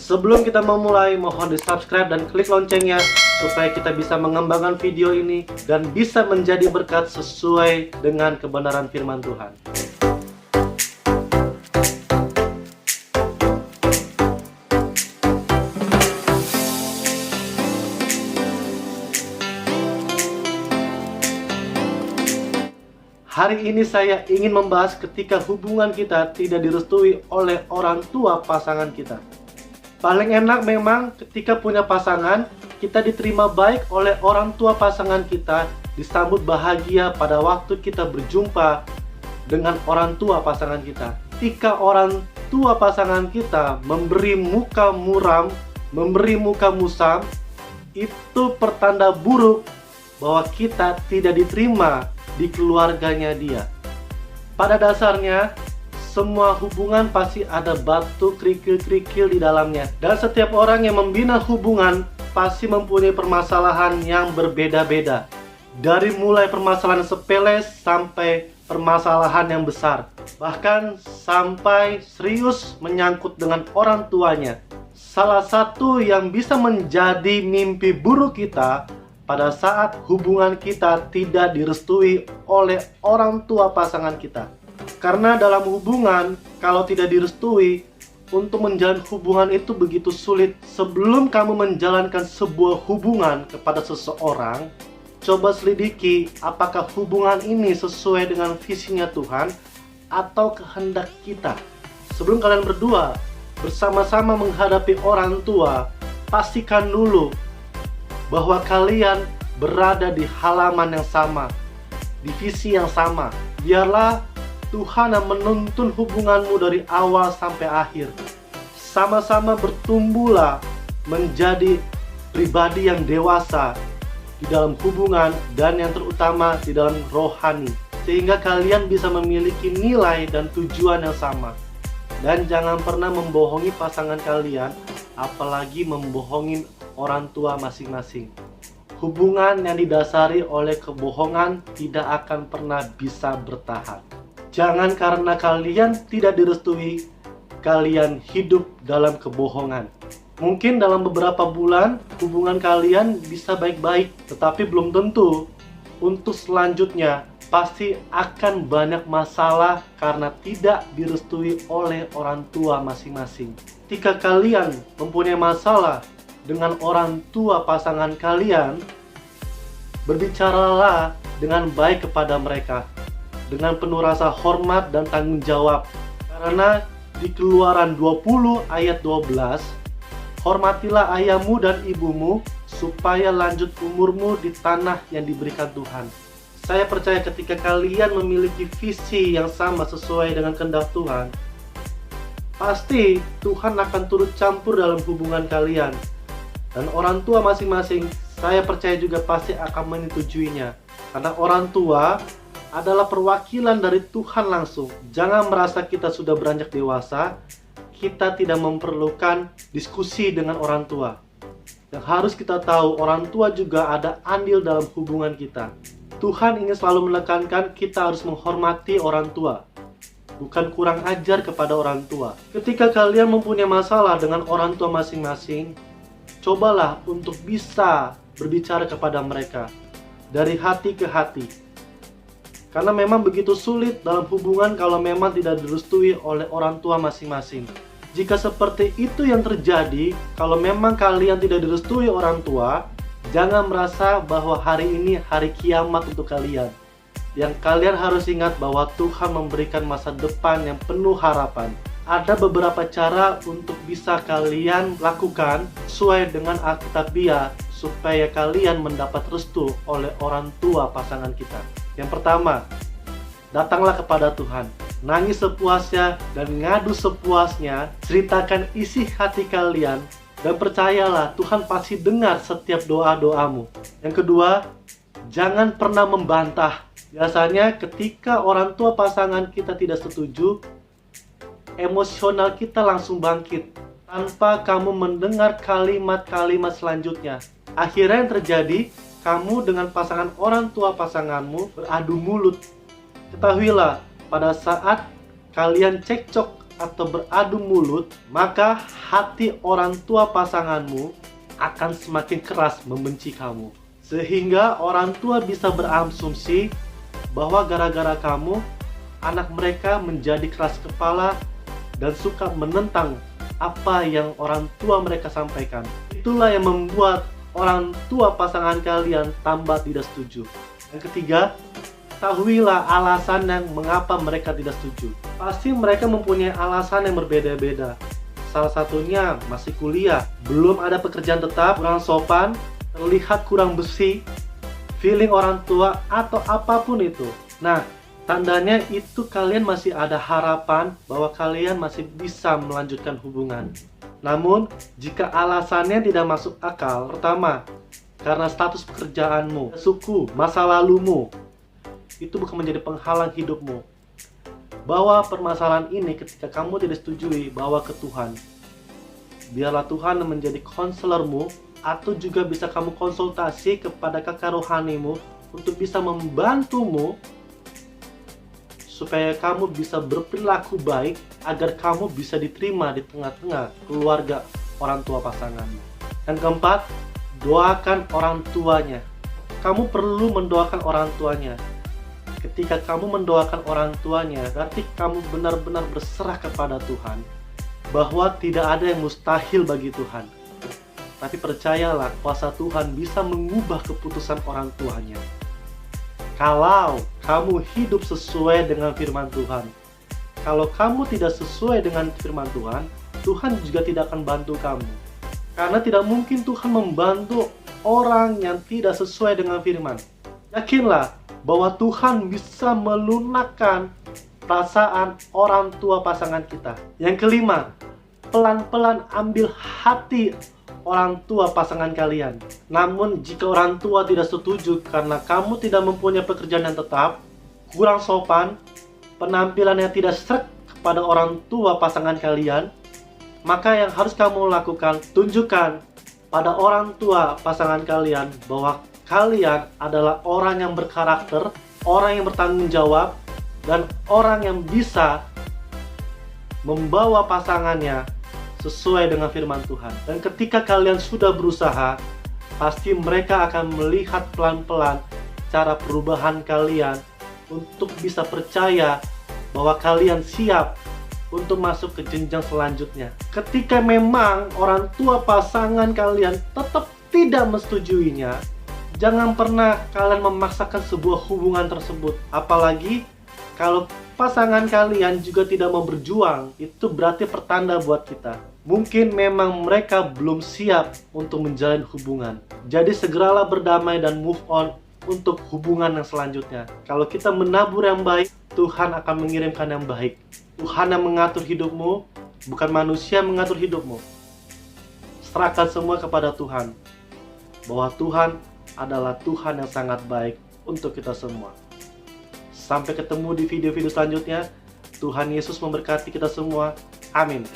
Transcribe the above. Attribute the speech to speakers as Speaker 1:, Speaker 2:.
Speaker 1: Sebelum kita memulai, mohon di subscribe dan klik loncengnya supaya kita bisa mengembangkan video ini dan bisa menjadi berkat sesuai dengan kebenaran firman Tuhan. Hari ini saya ingin membahas ketika hubungan kita tidak direstui oleh orang tua pasangan kita. Paling enak memang ketika punya pasangan, kita diterima baik oleh orang tua pasangan kita, disambut bahagia pada waktu kita berjumpa dengan orang tua pasangan kita. Ketika orang tua pasangan kita memberi muka muram, memberi muka musam, itu pertanda buruk bahwa kita tidak diterima di keluarganya dia. Pada dasarnya, semua hubungan pasti ada batu kerikil-kerikil di dalamnya. Dan setiap orang yang membina hubungan pasti mempunyai permasalahan yang berbeda-beda. Dari mulai permasalahan sepele sampai permasalahan yang besar. Bahkan sampai serius menyangkut dengan orang tuanya. Salah satu yang bisa menjadi mimpi buruk kita pada saat hubungan kita tidak direstui oleh orang tua pasangan kita. Karena dalam hubungan, kalau tidak direstui, untuk menjalin hubungan itu begitu sulit. Sebelum kamu menjalankan sebuah hubungan kepada seseorang, coba selidiki apakah hubungan ini sesuai dengan visinya Tuhan atau kehendak kita. Sebelum kalian berdua bersama-sama menghadapi orang tua, pastikan dulu bahwa kalian berada di halaman yang sama, di visi yang sama. Biarlah Tuhan yang menuntun hubunganmu dari awal sampai akhir. Sama-sama bertumbuhlah menjadi pribadi yang dewasa di dalam hubungan dan yang terutama di dalam rohani, sehingga kalian bisa memiliki nilai dan tujuan yang sama. Dan jangan pernah membohongi pasangan kalian, apalagi membohongi orang tua masing-masing. Hubungan yang didasari oleh kebohongan tidak akan pernah bisa bertahan. Jangan karena kalian tidak direstui, kalian hidup dalam kebohongan. Mungkin dalam beberapa bulan hubungan kalian bisa baik-baik, tetapi belum tentu untuk selanjutnya pasti akan banyak masalah karena tidak direstui oleh orang tua masing-masing. Ketika kalian mempunyai masalah dengan orang tua pasangan kalian, berbicaralah dengan baik kepada mereka, dengan penuh rasa hormat dan tanggung jawab. Karena di Keluaran 20 ayat 12, hormatilah ayahmu dan ibumu supaya lanjut umurmu di tanah yang diberikan Tuhan. Saya percaya ketika kalian memiliki visi yang sama sesuai dengan kehendak Tuhan, pasti Tuhan akan turut campur dalam hubungan kalian. Dan orang tua masing-masing, saya percaya juga pasti akan menyetujuinya. Karena orang tua adalah perwakilan dari Tuhan langsung. Jangan merasa kita sudah beranjak dewasa, kita tidak memerlukan diskusi dengan orang tua. Yang harus kita tahu, orang tua juga ada andil dalam hubungan kita. Tuhan ingin selalu menekankan kita harus menghormati orang tua, bukan kurang ajar kepada orang tua. Ketika kalian mempunyai masalah dengan orang tua masing-masing, cobalah untuk bisa berbicara kepada mereka dari hati ke hati. Karena memang begitu sulit dalam hubungan kalau memang tidak direstui oleh orang tua masing-masing. Jika seperti itu yang terjadi, kalau memang kalian tidak direstui orang tua, jangan merasa bahwa hari ini hari kiamat untuk kalian. Yang kalian harus ingat bahwa Tuhan memberikan masa depan yang penuh harapan. Ada beberapa cara untuk bisa kalian lakukan sesuai dengan Alkitabiah supaya kalian mendapat restu oleh orang tua pasangan kita. Yang pertama, datanglah kepada Tuhan. Nangis sepuasnya dan ngadu sepuasnya. Ceritakan isi hati kalian dan percayalah Tuhan pasti dengar setiap doa-doamu. Yang kedua, jangan pernah membantah. Biasanya ketika orang tua pasangan kita tidak setuju, emosional kita langsung bangkit tanpa kamu mendengar kalimat-kalimat selanjutnya. Akhirnya yang terjadi, kamu dengan pasangan orang tua pasanganmu beradu mulut. Ketahuilah, pada saat kalian cekcok atau beradu mulut, maka hati orang tua pasanganmu akan semakin keras membenci kamu. Sehingga orang tua bisa berasumsi bahwa gara-gara kamu, anak mereka menjadi keras kepala dan suka menentang apa yang orang tua mereka sampaikan. Itulah yang membuat orang tua pasangan kalian tambah tidak setuju. Yang ketiga, ketahuilah alasan yang mengapa mereka tidak setuju. Pasti mereka mempunyai alasan yang berbeda-beda. Salah satunya masih kuliah, belum ada pekerjaan tetap, kurang sopan, terlihat kurang bersih, feeling orang tua, atau apapun itu. Nah, tandanya itu kalian masih ada harapan bahwa kalian masih bisa melanjutkan hubungan. Namun, jika alasannya tidak masuk akal, pertama, karena status pekerjaanmu, suku, masa lalumu, itu bukan menjadi penghalang hidupmu. Bawa permasalahan ini ketika kamu tidak setujui, bawa ke Tuhan. Biarlah Tuhan menjadi konselormu, atau juga bisa kamu konsultasi kepada kakak rohanimu untuk bisa membantumu supaya kamu bisa berperilaku baik agar kamu bisa diterima di tengah-tengah keluarga orang tua pasanganmu. Yang keempat, doakan orang tuanya. Kamu perlu mendoakan orang tuanya. Ketika kamu mendoakan orang tuanya, berarti kamu benar-benar berserah kepada Tuhan bahwa tidak ada yang mustahil bagi Tuhan. Tapi percayalah, kuasa Tuhan bisa mengubah keputusan orang tuanya. Kalau kamu hidup sesuai dengan firman Tuhan. Kalau kamu tidak sesuai dengan firman Tuhan, Tuhan juga tidak akan bantu kamu. Karena tidak mungkin Tuhan membantu orang yang tidak sesuai dengan firman. Yakinlah bahwa Tuhan bisa melunakkan perasaan orang tua pasangan kita. Yang kelima, pelan-pelan ambil hati orang tua pasangan kalian. Namun jika orang tua tidak setuju karena kamu tidak mempunyai pekerjaan yang tetap, kurang sopan, penampilan yang tidak sreg kepada orang tua pasangan kalian, maka yang harus kamu lakukan, tunjukkan pada orang tua pasangan kalian bahwa kalian adalah orang yang berkarakter, orang yang bertanggung jawab, dan orang yang bisa membawa pasangannya sesuai dengan firman Tuhan. Dan ketika kalian sudah berusaha, pasti mereka akan melihat pelan-pelan cara perubahan kalian untuk bisa percaya bahwa kalian siap untuk masuk ke jenjang selanjutnya. Ketika memang orang tua pasangan kalian tetap tidak menyetujui-nya, jangan pernah kalian memaksakan sebuah hubungan tersebut. Apalagi kalau pasangan kalian juga tidak mau berjuang, itu berarti pertanda buat kita. Mungkin memang mereka belum siap untuk menjalin hubungan. Jadi segeralah berdamai dan move on untuk hubungan yang selanjutnya. Kalau kita menabur yang baik, Tuhan akan mengirimkan yang baik. Tuhan yang mengatur hidupmu, bukan manusia yang mengatur hidupmu. Serahkan semua kepada Tuhan, bahwa Tuhan adalah Tuhan yang sangat baik untuk kita semua. Sampai ketemu di video-video selanjutnya. Tuhan Yesus memberkati kita semua. Amin.